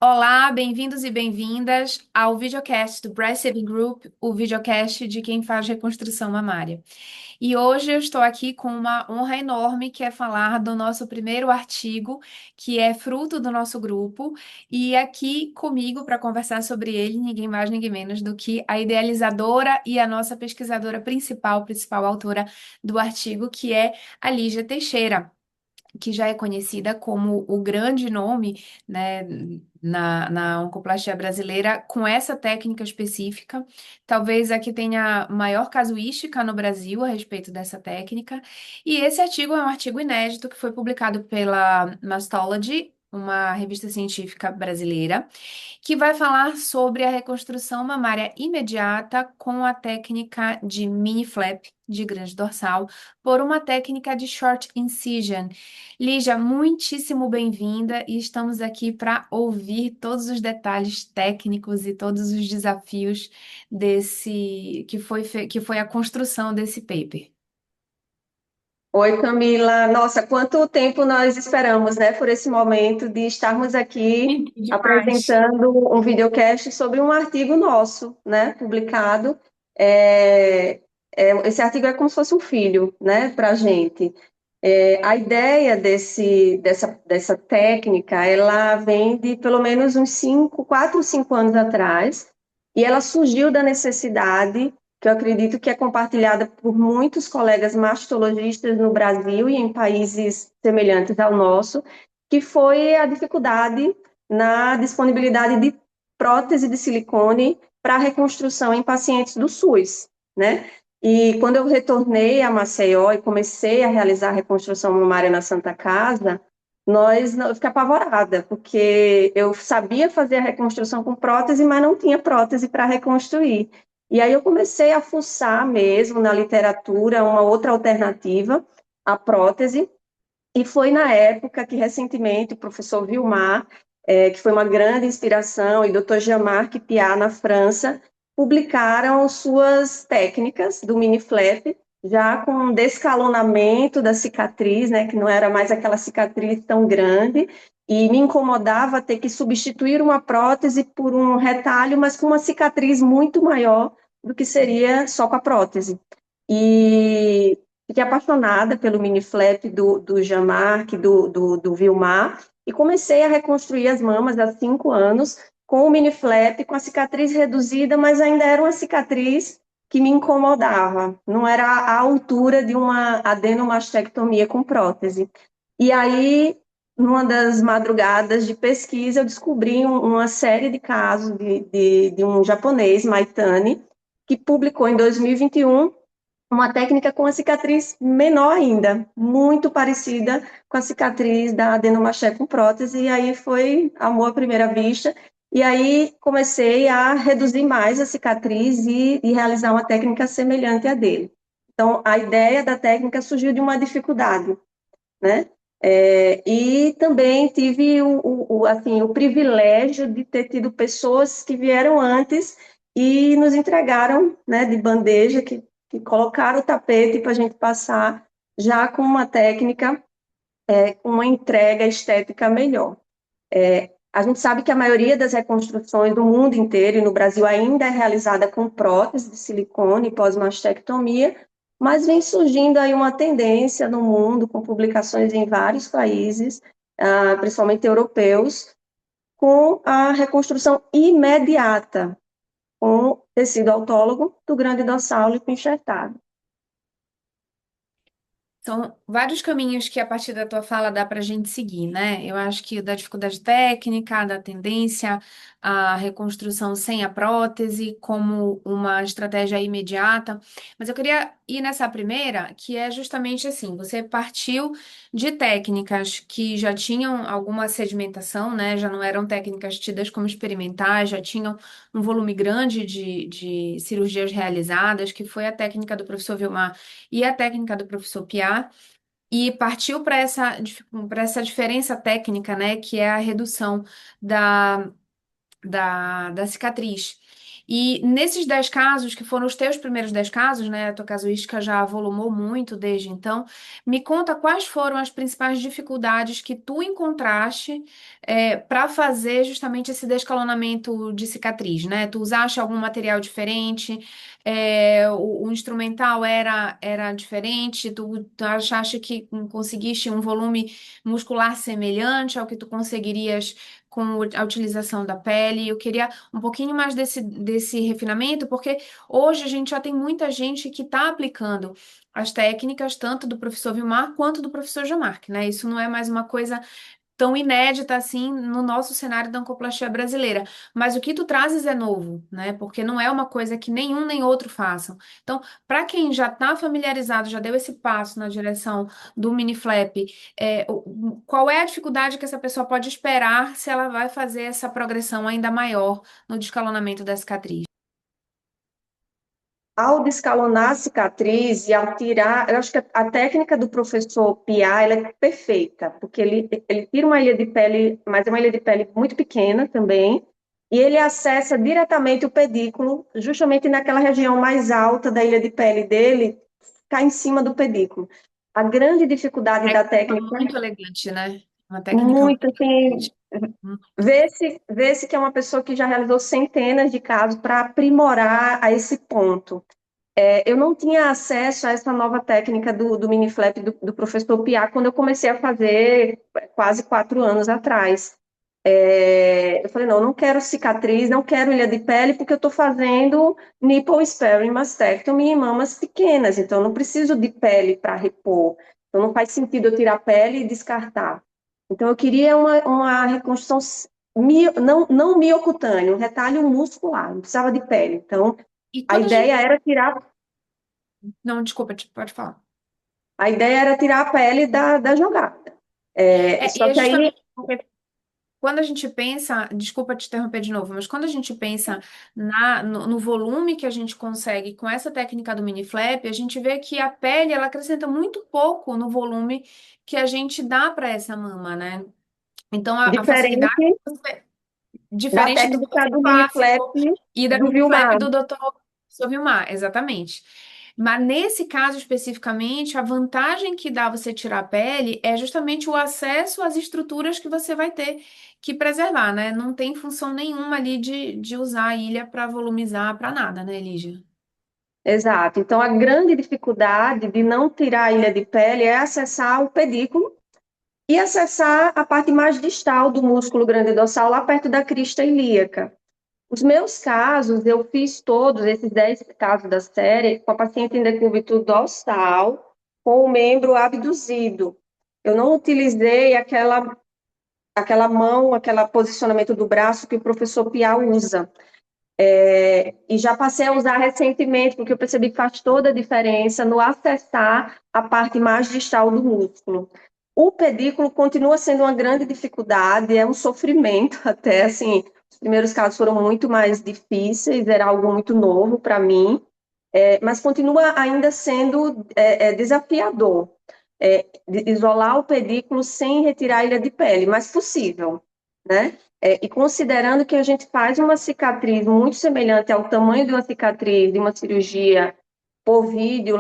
Olá, bem-vindos e bem-vindas ao videocast do Breast Saving Group, o videocast de quem faz reconstrução mamária. E hoje eu estou aqui com uma honra enorme, que é falar do nosso primeiro artigo, que é fruto do nosso grupo, e aqui comigo para conversar sobre ele, ninguém mais, ninguém menos do que a idealizadora e a nossa pesquisadora principal autora do artigo, que é a Lígia Teixeira, que já é conhecida como o grande nome, né, na oncoplastia brasileira, com essa técnica específica. Talvez a que tenha maior casuística no Brasil a respeito dessa técnica. E esse artigo é um artigo inédito que foi publicado pela Mastology, uma revista científica brasileira, que vai falar sobre a reconstrução mamária imediata com a técnica de mini flap de grande dorsal por uma técnica de short incision. Lígia, muitíssimo bem-vinda e estamos aqui para ouvir todos os detalhes técnicos e todos os desafios desse que foi a construção desse paper. Oi, Camila. Nossa, quanto tempo nós esperamos, né, por esse momento de estarmos aqui Demais. apresentando um videocast sobre um artigo nosso, né, publicado. É, esse artigo é como se fosse um filho, né, para a gente. A ideia dessa técnica, ela vem de pelo menos uns 4, 5 anos atrás, e ela surgiu da necessidade que eu acredito que é compartilhada por muitos colegas mastologistas no Brasil e em países semelhantes ao nosso, que foi a dificuldade na disponibilidade de prótese de silicone para reconstrução em pacientes do SUS, né? E quando eu retornei a Maceió e comecei a realizar a reconstrução mamária na Santa Casa, eu fiquei apavorada, porque eu sabia fazer a reconstrução com prótese, mas não tinha prótese para reconstruir. E aí eu comecei a fuçar mesmo na literatura uma outra alternativa à prótese, e foi na época que recentemente o professor Vilmar, que foi uma grande inspiração, e o Dr. Jean-Marc Piat na França, publicaram suas técnicas do mini flap, já com um descalonamento da cicatriz, né, que não era mais aquela cicatriz tão grande, e me incomodava ter que substituir uma prótese por um retalho, mas com uma cicatriz muito maior do que seria só com a prótese. E fiquei apaixonada pelo mini flap do Jean-Marc, do Vilmar, e comecei a reconstruir as mamas há 5 anos com o mini flap, com a cicatriz reduzida, mas ainda era uma cicatriz que me incomodava, não era a altura de uma adenomastectomia com prótese. E aí, numa das madrugadas de pesquisa, eu descobri uma série de casos de um japonês, Maitani, que publicou em 2021 uma técnica com a cicatriz menor ainda, muito parecida com a cicatriz da adenomachia com prótese, e aí foi amor à primeira vista, e aí comecei a reduzir mais a cicatriz e realizar uma técnica semelhante à dele. Então, a ideia da técnica surgiu de uma dificuldade, né? E também tive assim, o privilégio de ter tido pessoas que vieram antes e nos entregaram, né, de bandeja, que colocaram o tapete para a gente passar já com uma técnica, com uma entrega estética melhor. A gente sabe que a maioria das reconstruções do mundo inteiro e no Brasil ainda é realizada com prótese de silicone pós-mastectomia, mas vem surgindo aí uma tendência no mundo, com publicações em vários países, principalmente europeus, com a reconstrução imediata, com tecido autólogo do grande dorsal enxertado. São vários caminhos que, a partir da tua fala, dá para a gente seguir, né? Eu acho que da dificuldade técnica, da tendência à reconstrução sem a prótese, como uma estratégia imediata. Mas eu queria ir nessa primeira, que é justamente assim: você partiu de técnicas que já tinham alguma sedimentação, né? Já não eram técnicas tidas como experimentais, já tinham um volume grande de cirurgias realizadas, que foi a técnica do professor Vilmar e a técnica do professor Piat, e partiu para essa diferença técnica, né, que é a redução da, da cicatriz. E nesses 10 casos, que foram os teus primeiros 10 casos, né? A tua casuística já avolumou muito desde então. Me conta quais foram as principais dificuldades que tu encontraste para fazer justamente esse descalonamento de cicatriz, né? Tu usaste algum material diferente? O instrumental era diferente? Tu achaste que conseguiste um volume muscular semelhante ao que tu conseguirias com a utilização da pele? Eu queria um pouquinho mais desse refinamento, porque hoje a gente já tem muita gente que está aplicando as técnicas tanto do professor Vilmar quanto do professor Jamarque, né? Isso não é mais uma coisa tão inédita assim no nosso cenário da oncoplastia brasileira. Mas o que tu trazes é novo, né? Porque não é uma coisa que nenhum nem outro façam. Então, para quem já está familiarizado, já deu esse passo na direção do mini flap, qual é a dificuldade que essa pessoa pode esperar se ela vai fazer essa progressão ainda maior no descalonamento da cicatriz? Ao descalonar a cicatriz e ao tirar, eu acho que a técnica do professor Piá, ela é perfeita, porque ele tira uma ilha de pele, mas é uma ilha de pele muito pequena também, e ele acessa diretamente o pedículo, justamente naquela região mais alta da ilha de pele dele, cai em cima do pedículo. A grande dificuldade da Técnica técnica, muito elegante, né? Uma técnica muito muito assim, elegante. vê-se que é uma pessoa que já realizou centenas de casos para aprimorar a esse ponto. Eu não tinha acesso a essa nova técnica do mini flap do professor Piá quando eu comecei a fazer quase 4 anos atrás. Eu falei, não quero cicatriz, não quero ilha de pele, porque eu estou fazendo nipple sparing mastectomy em mamas pequenas, então eu não preciso de pele para repor. Então não faz sentido eu tirar a pele e descartar. Então eu queria uma reconstrução não miocutânea, um retalho muscular, não precisava de pele. Então E a quando a gente. ideia era tirar Não, desculpa, pode falar. A ideia era tirar a pele da jogada. E Só é que aí, justamente porque quando a gente pensa, desculpa te interromper de novo, mas quando a gente pensa no volume que a gente consegue com essa técnica do mini flap, a gente vê que a pele ela acrescenta muito pouco no volume que a gente dá para essa mama, né? Então a facilidade diferente da diferente do técnica passo do mini flap clássico e da do mini flap Vilmar. do Dr. Vilmar, exatamente. Mas nesse caso especificamente, a vantagem que dá você tirar a pele é justamente o acesso às estruturas que você vai ter que preservar, né? Não tem função nenhuma ali de usar a ilha para volumizar, para nada, né, Lígia? Exato. Então, a grande dificuldade de não tirar a ilha de pele é acessar o pedículo e acessar a parte mais distal do músculo grande dorsal, lá perto da crista ilíaca. Os meus casos, eu fiz todos esses 10 casos da série com a paciente em decúbito dorsal, com o membro abduzido. Eu não utilizei aquela mão, aquele posicionamento do braço que o professor Piau usa. E já passei a usar recentemente, porque eu percebi que faz toda a diferença no acessar a parte mais distal do músculo. O pedículo continua sendo uma grande dificuldade, é um sofrimento até, assim, os primeiros casos foram muito mais difíceis, era algo muito novo para mim, mas continua ainda sendo desafiador de isolar o pedículo sem retirar a ilha de pele, mas possível, né? E considerando que a gente faz uma cicatriz muito semelhante ao tamanho de uma cicatriz de uma cirurgia por vídeo,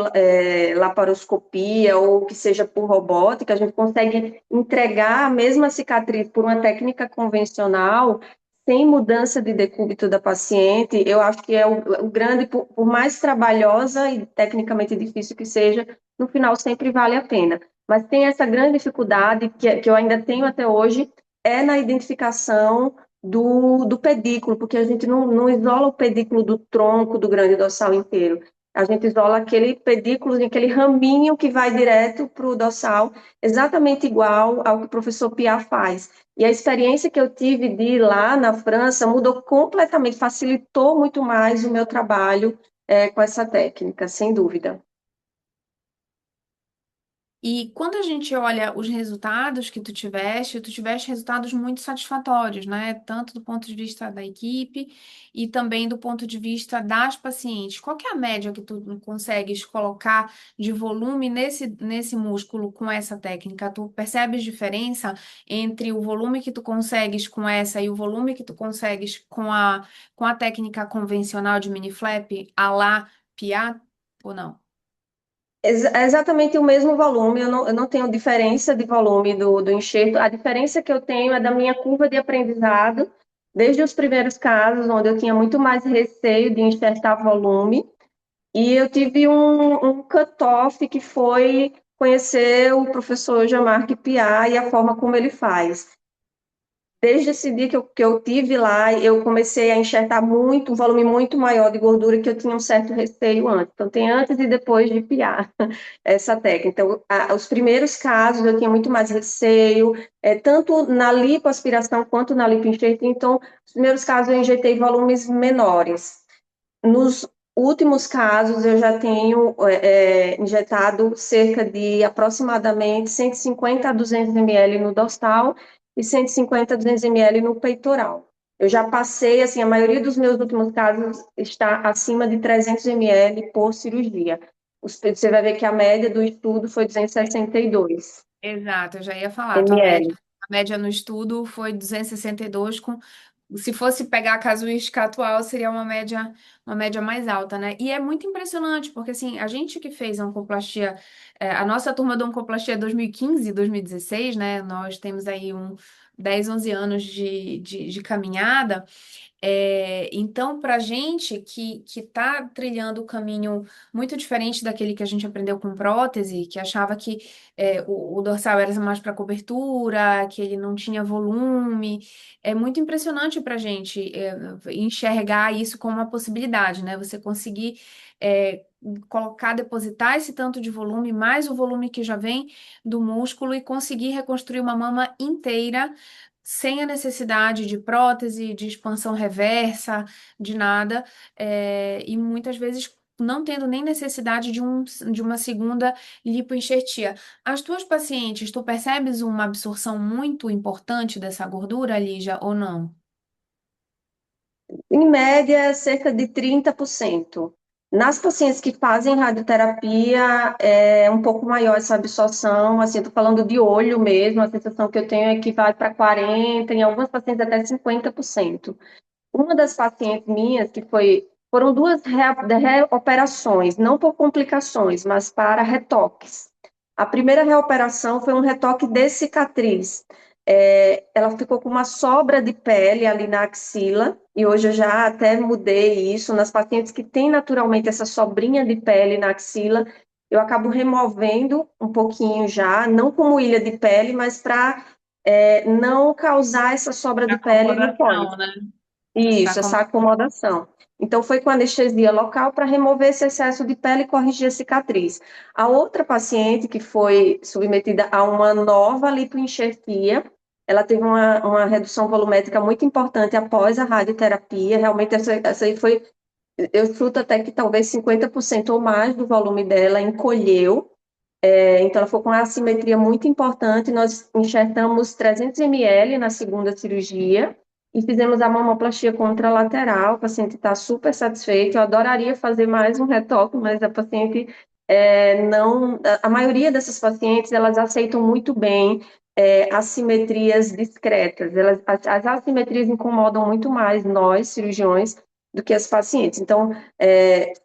laparoscopia ou que seja por robótica, a gente consegue entregar a mesma cicatriz por uma técnica convencional, sem mudança de decúbito da paciente. Eu acho que é o grande, por mais trabalhosa e tecnicamente difícil que seja, no final sempre vale a pena. Mas tem essa grande dificuldade que eu ainda tenho até hoje, é na identificação do pedículo, porque a gente não isola o pedículo do tronco do grande dorsal inteiro. A gente isola aquele pedículo, aquele raminho que vai direto para o dorsal, exatamente igual ao que o professor Piat faz. E a experiência que eu tive de ir lá na França mudou completamente, facilitou muito mais o meu trabalho com essa técnica, sem dúvida. E quando a gente olha os resultados que tu tiveste resultados muito satisfatórios, né? Tanto do ponto de vista da equipe e também do ponto de vista das pacientes. Qual que é a média que tu consegues colocar de volume nesse músculo com essa técnica? Tu percebes diferença entre o volume que tu consegues com essa e o volume que tu consegues com a técnica convencional de mini flap, a la PA, ou não? É exatamente o mesmo volume, eu não tenho diferença de volume do enxerto. A diferença que eu tenho é da minha curva de aprendizado, desde os primeiros casos, onde eu tinha muito mais receio de enxertar volume, e eu tive um cut-off que foi conhecer o professor Jean-Marc Piat e a forma como ele faz. Desde esse dia que eu tive lá, eu comecei a enxertar muito, um volume muito maior de gordura que eu tinha um certo receio antes. Então, tem antes e depois de piar essa técnica. Então, os primeiros casos eu tinha muito mais receio, tanto na lipoaspiração quanto na lipoenxerto. Então, os primeiros casos eu injetei volumes menores. Nos últimos casos, eu já tenho injetado cerca de aproximadamente 150 a 200 ml no dorsal e 150 a 200 ml no peitoral. Eu já passei, assim, a maioria dos meus últimos casos está acima de 300 ml por cirurgia. Você vai ver que a média do estudo foi 262 Exato, eu já ia falar. ml. A média no estudo foi 262 com se fosse pegar a casuística atual, seria uma média mais alta, né? E é muito impressionante, porque assim, a gente que fez a oncoplastia, a nossa turma da oncoplastia é 2015 e 2016, né? Nós temos aí 10, 11 anos de caminhada. Então, para gente que está trilhando o caminho muito diferente daquele que a gente aprendeu com prótese, que achava que o dorsal era mais para cobertura, que ele não tinha volume, é muito impressionante para a gente enxergar isso como uma possibilidade, né? Você conseguir colocar, depositar esse tanto de volume, mais o volume que já vem do músculo e conseguir reconstruir uma mama inteira sem a necessidade de prótese, de expansão reversa, de nada, e muitas vezes não tendo nem necessidade de uma segunda lipoenxertia. As tuas pacientes, tu percebes uma absorção muito importante dessa gordura, Lígia, ou não? Em média, cerca de 30%. Nas pacientes que fazem radioterapia, é um pouco maior essa absorção, assim, estou falando de olho mesmo, a sensação que eu tenho é que vai para 40%, em algumas pacientes até 50%. Uma das pacientes minhas, foram duas reoperações, não por complicações, mas para retoques. A primeira reoperação foi um retoque de cicatriz. Ela ficou com uma sobra de pele ali na axila, e hoje eu já até mudei isso. Nas pacientes que têm naturalmente essa sobrinha de pele na axila, eu acabo removendo um pouquinho já, não como ilha de pele, mas para não causar essa sobra de pele no pós. Acomodação, né? Essa Isso, essa acomodação. Então, foi com anestesia local para remover esse excesso de pele e corrigir a cicatriz. A outra paciente que foi submetida a uma nova lipoenxertia, ela teve uma redução volumétrica muito importante após a radioterapia. Realmente, essa aí foi, eu chuto até que talvez 50% ou mais do volume dela encolheu. Então, ela foi com uma assimetria muito importante. Nós enxertamos 300 ml na segunda cirurgia e fizemos a mamoplastia contralateral. O paciente está super satisfeito. Eu adoraria fazer mais um retoque, mas a paciente não. A maioria dessas pacientes elas aceitam muito bem assimetrias discretas. As assimetrias incomodam muito mais nós, cirurgiões, do que as pacientes. Então,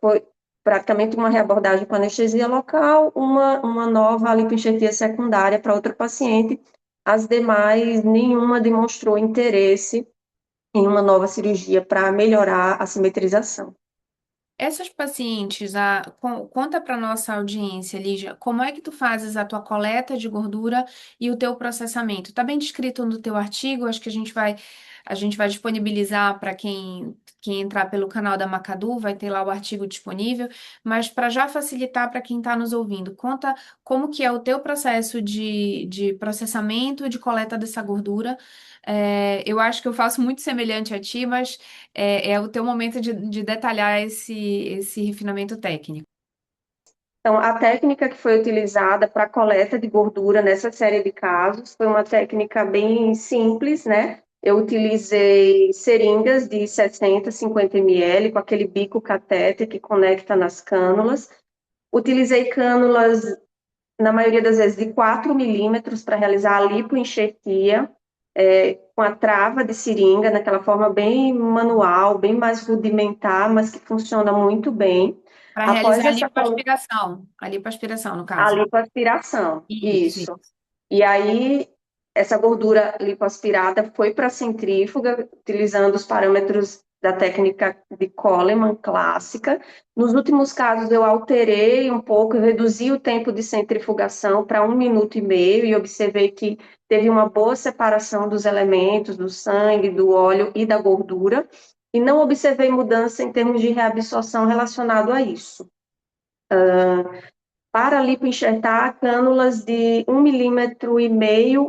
foi praticamente uma reabordagem com anestesia local, uma nova lipoenxertia secundária para outra paciente. As demais, nenhuma demonstrou interesse em uma nova cirurgia para melhorar a simetrização. Essas pacientes, conta para nossa audiência, Lígia, como é que tu fazes a tua coleta de gordura e o teu processamento? Está bem descrito no teu artigo, acho que a gente vai disponibilizar para quem entrar pelo canal da Macadu, vai ter lá o artigo disponível, mas para já facilitar para quem está nos ouvindo, conta como que é o teu processo de processamento e de coleta dessa gordura. Eu acho que eu faço muito semelhante a ti, mas é o teu momento de detalhar esse refinamento técnico. Então, a técnica que foi utilizada para coleta de gordura nessa série de casos foi uma técnica bem simples, né? Eu utilizei seringas de 60, 50 ml com aquele bico catéter que conecta nas cânulas. Utilizei cânulas, na maioria das vezes, de 4 milímetros para realizar a lipoenxertia, com a trava de seringa, naquela forma bem manual, bem mais rudimentar, mas que funciona muito bem. Para Após realizar essa a lipoaspiração, no a caso. lipoaspiração, Isso. isso. E aí, essa gordura lipoaspirada foi para a centrífuga, utilizando os parâmetros da técnica de Coleman clássica. Nos últimos casos, eu alterei um pouco, eu reduzi o tempo de centrifugação para 1 minuto e meio e observei que teve uma boa separação dos elementos, do sangue, do óleo e da gordura, e não observei mudança em termos de reabsorção relacionado a isso. Para lipoenxertar, cânulas de 1,5 milímetro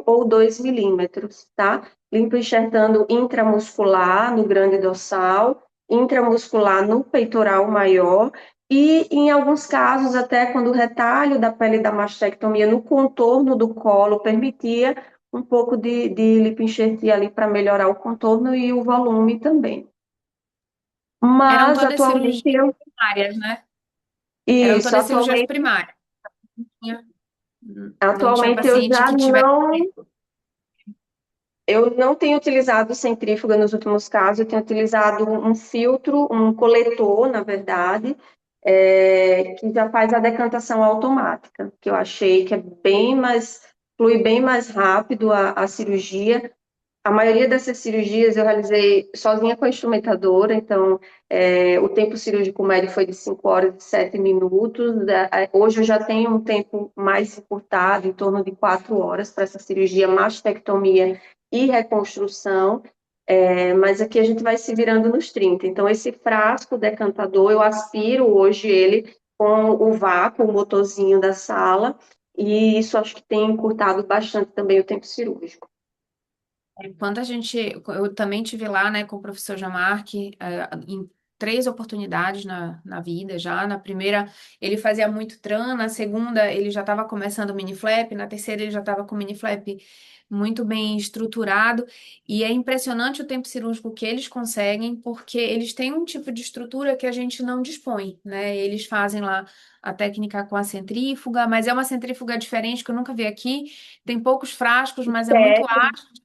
ou 2 milímetros, tá? Lipoenxertando intramuscular no grande dorsal, intramuscular no peitoral maior e, em alguns casos, até quando o retalho da pele da mastectomia no contorno do colo permitia um pouco de lipoenxertia ali para melhorar o contorno e o volume também. Eram Mas, todas atualmente, cirurgias primárias, né? Eram isso, todas cirurgias atualmente, primárias. Não tinha atualmente eu paciente já que tivesse. não tenho utilizado centrífuga nos últimos casos, eu tenho utilizado um filtro, um coletor, na verdade, que já faz a decantação automática, que eu achei que é bem mais, flui bem mais rápido a cirurgia. A maioria dessas cirurgias eu realizei sozinha com a instrumentadora, então o tempo cirúrgico médio foi de 5 horas e 7 minutos. Hoje eu já tenho um tempo mais encurtado, em torno de 4 horas, para essa cirurgia mastectomia e reconstrução, mas aqui a gente vai se virando nos 30. Então, esse frasco decantador, eu aspiro hoje ele com o vácuo, o motorzinho da sala, e isso acho que tem encurtado bastante também o tempo cirúrgico. Quando a gente, eu também tive lá, né, com o professor Jamarque, em 3 oportunidades na vida já. Na primeira, ele fazia muito TRAN, na segunda, ele já estava começando o mini flap, na terceira, ele já estava com o mini flap muito bem estruturado. E é impressionante o tempo cirúrgico que eles conseguem, porque eles têm um tipo de estrutura que a gente não dispõe, né? Eles fazem lá a técnica com a centrífuga, mas é uma centrífuga diferente que eu nunca vi aqui. Tem poucos frascos, mas é muito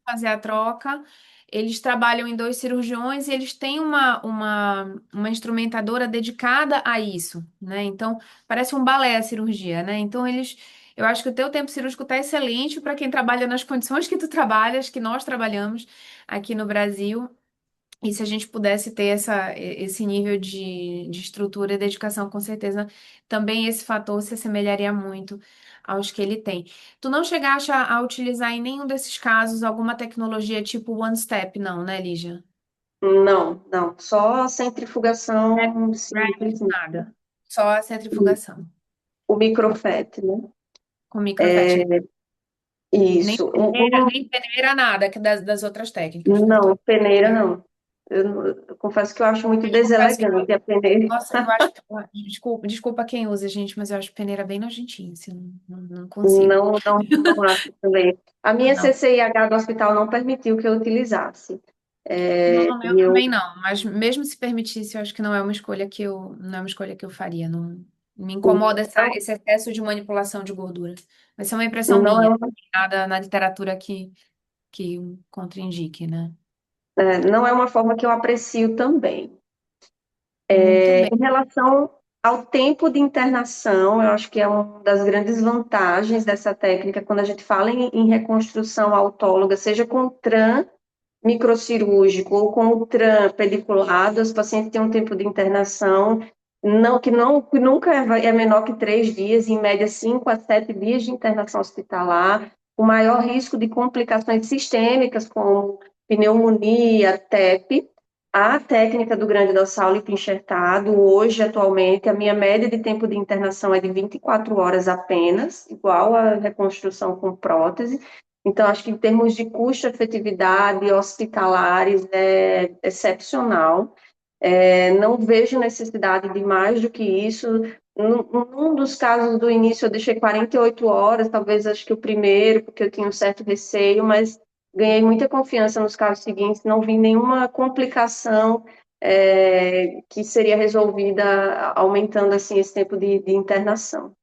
fazer a troca. Eles trabalham em 2 cirurgiões e eles têm uma instrumentadora dedicada a isso, né? Então, parece um balé a cirurgia, né? Então, eu acho que o teu tempo cirúrgico está excelente para quem trabalha nas condições que tu trabalhas, que nós trabalhamos aqui no Brasil. E se a gente pudesse ter esse nível de estrutura e dedicação, com certeza também esse fator se assemelharia muito aos que ele tem. Tu não chegaste a utilizar em nenhum desses casos alguma tecnologia tipo One Step, não, né, Lígia? Não, não, só Rap, centrifugação rap, simples, nada. Só a centrifugação o microfet, né? com microfetch. Isso. Nem peneira, nada que das outras técnicas, né? Não, peneira não. Eu confesso que eu acho muito Eu confesso que deselegante a peneira. nossa, eu acho. Desculpa quem usa, gente, mas eu acho peneira bem nojentinha, assim, não consigo. Não, não, não acho também. A minha Não. CCIH do hospital não permitiu que eu utilizasse. Não, no meu E eu também não, mas mesmo se permitisse, eu acho que não é uma escolha que eu faria. Não me incomoda não, esse excesso de manipulação de gordura. Vai ser uma impressão não é minha, uma, nada na literatura que contraindique, né? não é uma forma que eu aprecio também. Muito bem. Em relação ao tempo de internação, eu acho que é uma das grandes vantagens dessa técnica quando a gente fala em reconstrução autóloga, seja com TRAN microcirúrgico ou com o TRAN pediculado, os pacientes têm um tempo de internação que nunca é menor que 3 dias, em média 5 a 7 dias de internação hospitalar, o maior risco de complicações sistêmicas como pneumonia, TEP. A técnica do grande dorsal lipo-enxertado, hoje, atualmente, a minha média de tempo de internação é de 24 horas apenas, igual a reconstrução com prótese. Então, acho que em termos de custo-efetividade hospitalares é excepcional. Não vejo necessidade de mais do que isso. Num dos casos do início, eu deixei 48 horas, talvez acho que o primeiro, porque eu tinha um certo receio, mas ganhei muita confiança nos casos seguintes, não vi nenhuma complicação, que seria resolvida aumentando assim esse tempo de internação.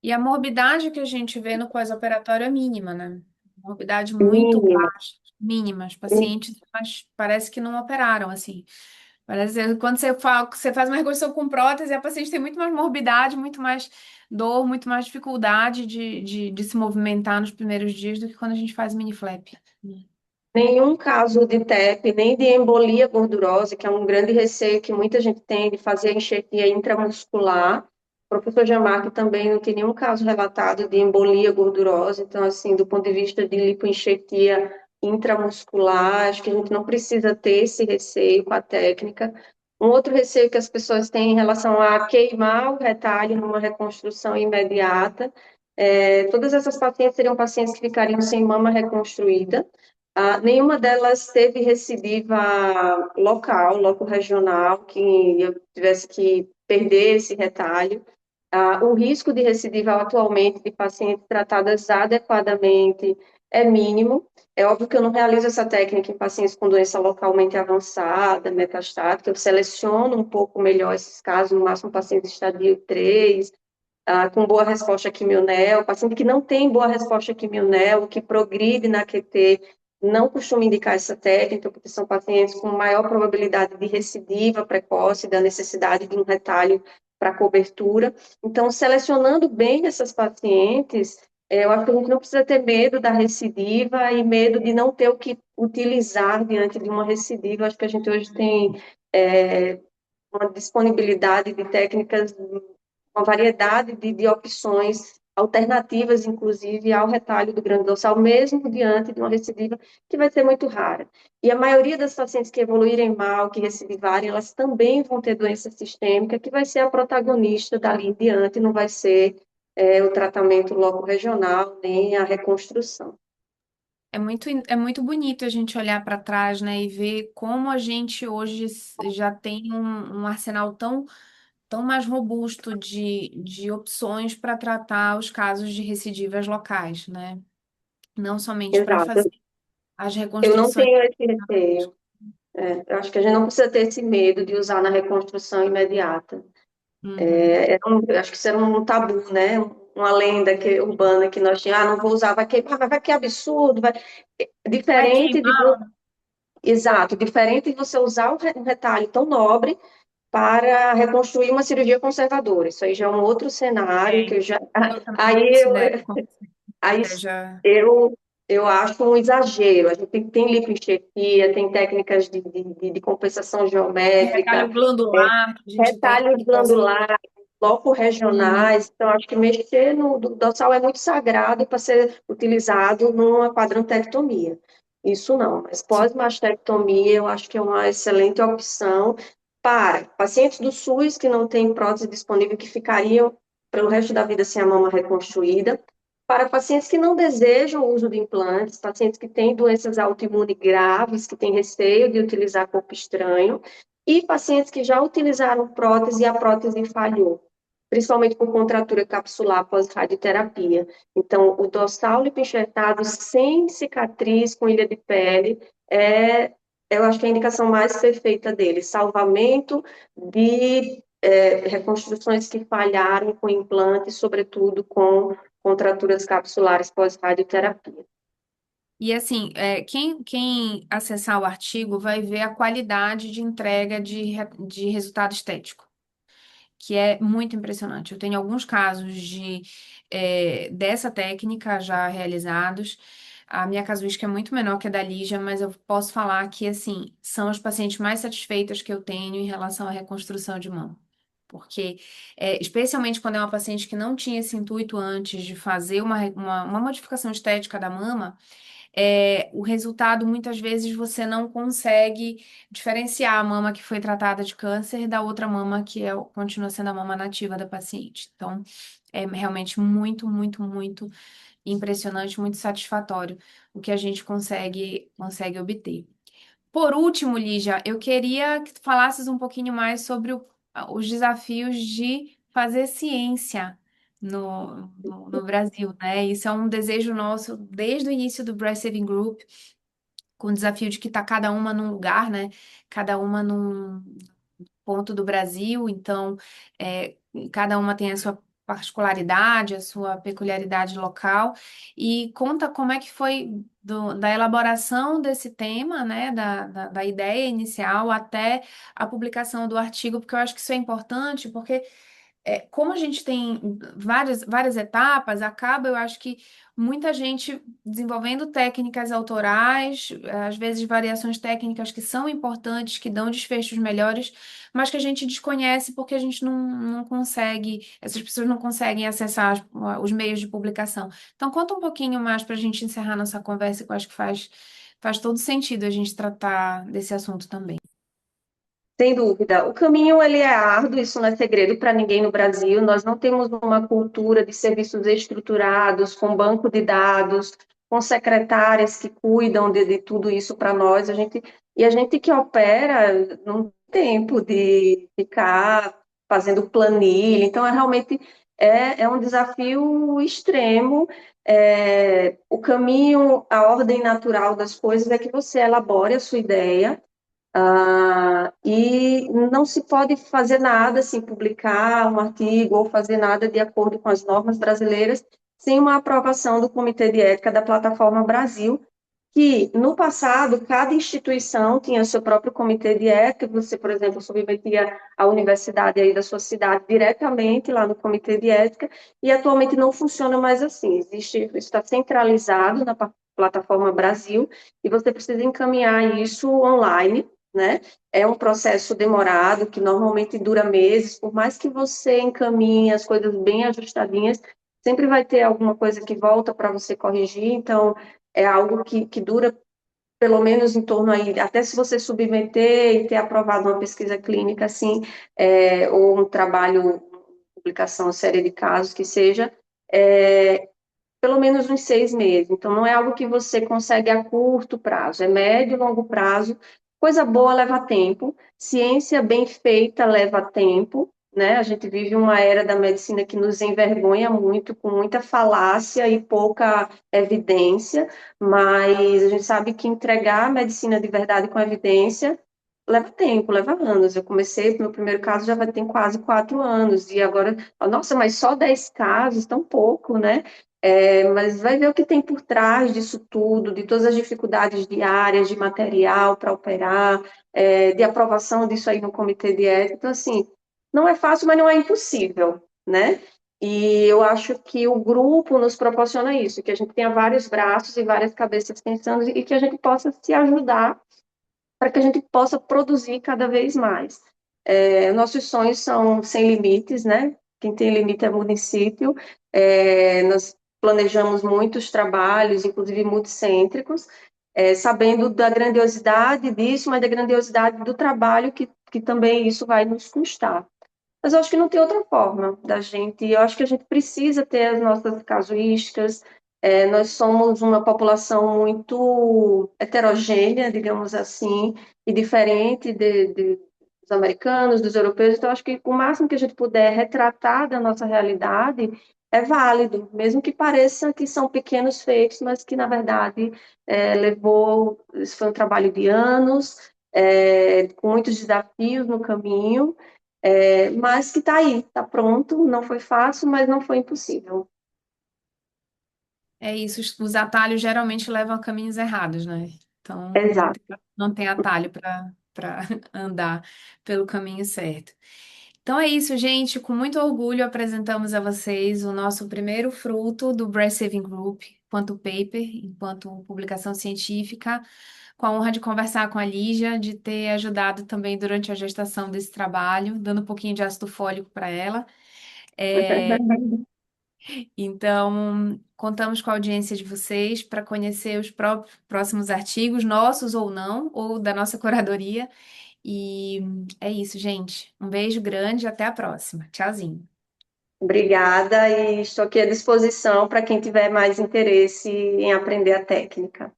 E a morbidade que a gente vê no pós-operatório é mínima, né? Morbidade muito Mínima. baixa, mínima. Os pacientes, mas parece que não operaram, assim. Parece que quando você faz uma reconstrução com prótese, a paciente tem muito mais morbidade, muito mais dor, muito mais dificuldade de se movimentar nos primeiros dias do que quando a gente faz mini flap. Nenhum caso de TEP, nem de embolia gordurosa, que é um grande receio que muita gente tem de fazer enxertia intramuscular. O professor Jamarque também não tem nenhum caso relatado de embolia gordurosa. Então, assim, do ponto de vista de lipoenxertia intramuscular, acho que a gente não precisa ter esse receio com a técnica. Um outro receio que as pessoas têm em relação a queimar o retalho numa reconstrução imediata. Todas essas pacientes seriam pacientes que ficariam sem mama reconstruída. Nenhuma delas teve recidiva local regional, que eu tivesse que perder esse retalho. O risco de recidiva atualmente de pacientes tratadas adequadamente é mínimo. É óbvio que eu não realizo essa técnica em pacientes com doença localmente avançada, metastática. Eu seleciono um pouco melhor esses casos, no máximo pacientes estadio 3, com boa resposta a quimionel. Paciente que não tem boa resposta a quimionel, que progride na QT, não costumo indicar essa técnica, porque são pacientes com maior probabilidade de recidiva precoce, da necessidade de um retalho para cobertura. Então, selecionando bem essas pacientes, eu acho que a gente não precisa ter medo da recidiva e medo de não ter o que utilizar diante de uma recidiva. Acho que a gente hoje tem uma disponibilidade de técnicas, uma variedade de opções alternativas, inclusive, ao retalho do grande dorsal, mesmo diante de uma recidiva que vai ser muito rara. E a maioria das pacientes que evoluírem mal, que recidivarem, elas também vão ter doença sistêmica, que vai ser a protagonista dali em diante, não vai ser o tratamento loco regional, nem a reconstrução. É muito bonito a gente olhar para trás, né, e ver como a gente hoje já tem um arsenal tão mais robusto de opções para tratar os casos de recidivas locais, né? Não somente para Exato. fazer as Eu não reconstruções. tenho esse receio. Eu acho que a gente não precisa ter esse medo de usar na reconstrução imediata. Uhum. Eu acho que isso era um tabu, né? Uma lenda urbana que nós tínhamos, não vou usar, vai queimar, vai que absurdo, vai. Vai Diferente de, queimar. exato, diferente de você usar um retalho tão nobre para reconstruir uma cirurgia conservadora. Isso aí já é um outro cenário que É, eu já, eu também não aí eu, considero como aí estratégia. eu, eu acho um exagero. A gente tem lipoenxertia, tem técnicas de compensação De retalho geométrica, glandular que a gente tem retalhos que possa. glandulares, Uhum. loco-regionais. Então, acho que mexer no dorsal é muito sagrado para ser utilizado numa quadrantectomia. Isso não, mas pós-mastectomia eu acho que é uma excelente opção para pacientes do SUS que não têm prótese disponível, que ficariam pelo resto da vida sem a mama reconstruída, para pacientes que não desejam o uso de implantes, pacientes que têm doenças autoimunes graves, que têm receio de utilizar corpo estranho, e pacientes que já utilizaram prótese e a prótese falhou, principalmente por contratura capsular pós-radioterapia. Então, o dorsal lipoenxertado sem cicatriz, com ilha de pele, eu acho que é a indicação mais perfeita dele. Salvamento de reconstruções que falharam com implantes, sobretudo com contraturas capsulares pós-radioterapia. E assim, quem acessar o artigo vai ver a qualidade de entrega de resultado estético, que é muito impressionante. Eu tenho alguns casos dessa técnica já realizados. A minha casuística é muito menor que a da Lígia, mas eu posso falar que, assim, são as pacientes mais satisfeitas que eu tenho em relação à reconstrução de mama. Porque, especialmente quando é uma paciente que não tinha esse intuito antes de fazer uma modificação estética da mama, o resultado, muitas vezes, você não consegue diferenciar a mama que foi tratada de câncer da outra mama que continua sendo a mama nativa da paciente. Então, é realmente muito, muito, muito impressionante, muito satisfatório o que a gente consegue obter. Por último, Lígia, eu queria que tu falasses um pouquinho mais sobre os desafios de fazer ciência no Brasil, né? Isso é um desejo nosso desde o início do Breast Saving Group, com o desafio de que está cada uma num lugar, né? Cada uma num ponto do Brasil, então é, cada uma tem a sua particularidade, a sua peculiaridade local, e conta como é que foi da elaboração desse tema, né, da ideia inicial até a publicação do artigo, porque eu acho que isso é importante, porque como a gente tem várias etapas, acaba, eu acho que muita gente desenvolvendo técnicas autorais, às vezes variações técnicas que são importantes, que dão desfechos melhores, mas que a gente desconhece porque a gente não consegue, essas pessoas não conseguem acessar os meios de publicação. Então, conta um pouquinho mais para a gente encerrar nossa conversa, que eu acho que faz todo sentido a gente tratar desse assunto também. Sem dúvida. O caminho ele é árduo, isso não é segredo para ninguém no Brasil. Nós não temos uma cultura de serviços estruturados, com banco de dados, com secretárias que cuidam de tudo isso para nós. E a gente que opera não tem tempo de ficar fazendo planilha. Então, realmente é um desafio extremo. O caminho, a ordem natural das coisas é que você elabore a sua ideia. E não se pode fazer nada, assim, publicar um artigo ou fazer nada de acordo com as normas brasileiras sem uma aprovação do Comitê de Ética da Plataforma Brasil, que no passado cada instituição tinha seu próprio comitê de ética. Você, por exemplo, submetia a universidade aí da sua cidade diretamente lá no comitê de ética, e atualmente não funciona mais assim. Está centralizado na plataforma Brasil e você precisa encaminhar isso online, né? É um processo demorado, que normalmente dura meses. Por mais que você encaminhe as coisas bem ajustadinhas, sempre vai ter alguma coisa que volta para você corrigir. Então, é algo que dura pelo menos em torno aí, até se você submeter e ter aprovado uma pesquisa clínica, assim, ou um trabalho, publicação, série de casos, que seja, é, pelo menos uns 6 meses. Então, não é algo que você consegue a curto prazo, é médio e longo prazo. Coisa boa leva tempo, ciência bem feita leva tempo, né? A gente vive uma era da medicina que nos envergonha muito, com muita falácia e pouca evidência, mas a gente sabe que entregar a medicina de verdade com evidência leva tempo, leva anos. Eu comecei, meu primeiro caso já vai ter quase 4 anos, e agora, nossa, mas só 10 casos, tão pouco, né? Mas vai ver o que tem por trás disso tudo, de todas as dificuldades diárias, de material para operar, de aprovação disso aí no comitê de ética. Então, assim, não é fácil, mas não é impossível, né? E eu acho que o grupo nos proporciona isso, que a gente tenha vários braços e várias cabeças pensando e que a gente possa se ajudar para que a gente possa produzir cada vez mais. Nossos sonhos são sem limites, né? Quem tem limite é o município. Nós planejamos muitos trabalhos, inclusive multicêntricos, sabendo da grandiosidade disso, mas da grandiosidade do trabalho que também isso vai nos custar. Mas eu acho que não tem outra forma da gente. Eu acho que a gente precisa ter as nossas casuísticas. Nós somos uma população muito heterogênea, digamos assim, e diferente dos americanos, dos europeus. Então, acho que o máximo que a gente puder retratar da nossa realidade é válido, mesmo que pareça que são pequenos feitos, mas que, na verdade, isso foi um trabalho de anos, com muitos desafios no caminho, mas que está aí, está pronto. Não foi fácil, mas não foi impossível. É isso, os atalhos geralmente levam a caminhos errados, né? Então, Exato. não tem atalho para andar pelo caminho certo. Então é isso, gente. Com muito orgulho apresentamos a vocês o nosso primeiro fruto do Breast Saving Group, enquanto paper, enquanto publicação científica, com a honra de conversar com a Lígia, de ter ajudado também durante a gestação desse trabalho, dando um pouquinho de ácido fólico para ela. Então, contamos com a audiência de vocês para conhecer os próximos artigos, nossos ou não, ou da nossa curadoria. E é isso, gente. Um beijo grande e até a próxima. Tchauzinho. Obrigada, e estou aqui à disposição para quem tiver mais interesse em aprender a técnica.